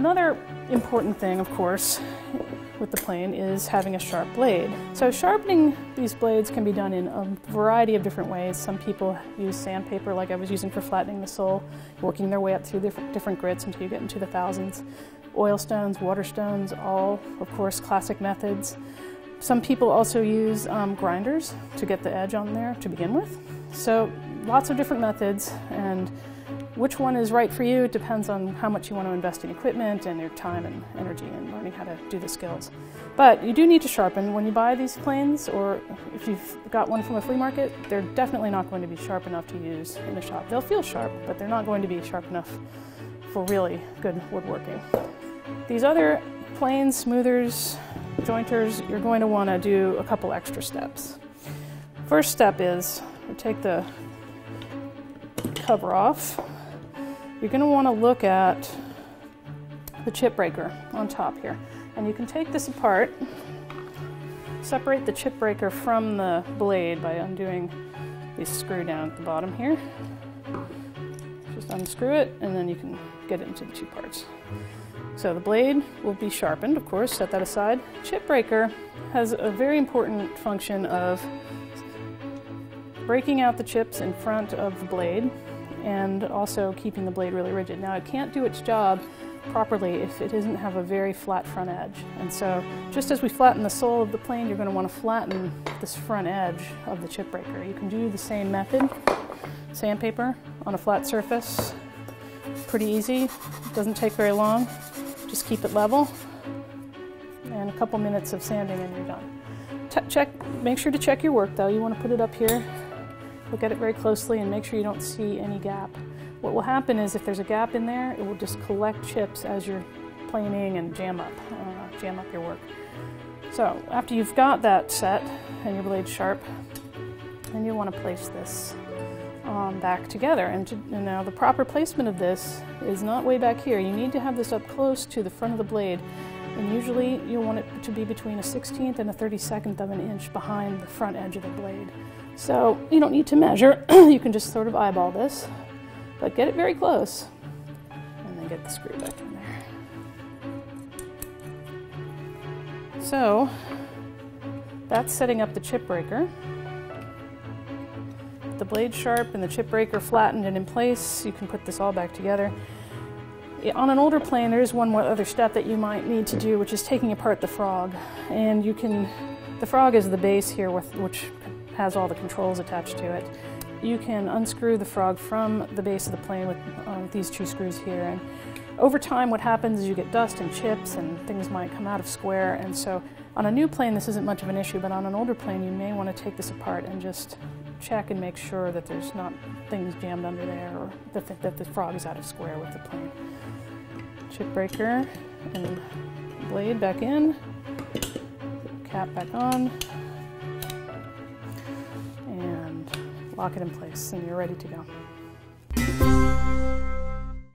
Another important thing, of course, with the plane is having a sharp blade. So sharpening these blades can be done in a variety of different ways. Some people use sandpaper like I was using for flattening the sole, working their way up through different grits until you get into the thousands. Oil stones, water stones, all, of course, classic methods. Some people also use grinders to get the edge on there to begin with. So lots of different methods, and which one is right for you, it depends on how much you want to invest in equipment and your time and energy in learning how to do the skills. But you do need to sharpen. When you buy these planes, or if you've got one from a flea market, they're definitely not going to be sharp enough to use in the shop. They'll feel sharp, but they're not going to be sharp enough for really good woodworking. These other planes, smoothers, jointers, you're going to want to do a couple extra steps. First step is take the cover off. You're going to want to look at the chip breaker on top here. And you can take this apart, separate the chip breaker from the blade by undoing this screw down at the bottom here. Just unscrew it, and then you can get it into the two parts. So the blade will be sharpened, of course, set that aside. Chip breaker has a very important function of breaking out the chips in front of the blade and also keeping the blade really rigid. Now, it can't do its job properly if it doesn't have a very flat front edge. And so just as we flatten the sole of the plane, you're going to want to flatten this front edge of the chip breaker. You can do the same method, sandpaper on a flat surface. Pretty easy, doesn't take very long. Just keep it level, and a couple minutes of sanding and you're done. Make sure to check your work though. You want to put it up here, look at it very closely, and make sure you don't see any gap. What will happen is if there's a gap in there, it will just collect chips as you're planing and jam up your work. So after you've got that set and your blade sharp, then you want to place this back together. And now the proper placement of this is not way back here. You need to have this up close to the front of the blade, and usually you want it to be between a 1/16th and a 32nd of an inch behind the front edge of the blade. So you don't need to measure. You can just sort of eyeball this, but get it very close, and then get the screw back in there. So that's setting up the chip breaker. The blade sharp and the chip breaker flattened and in place, you can put this all back together. On an older plane, there is one more other step that you might need to do, which is taking apart the frog. And the frog is the base here which has all the controls attached to it. You can unscrew the frog from the base of the plane with these two screws here. And over time, what happens is you get dust and chips and things might come out of square. And so on a new plane, this isn't much of an issue, but on an older plane, you may want to take this apart and just check and make sure that there's not things jammed under there, or that the frog is out of square with the plane. Chip breaker and blade back in, cap back on, and lock it in place, and you're ready to go.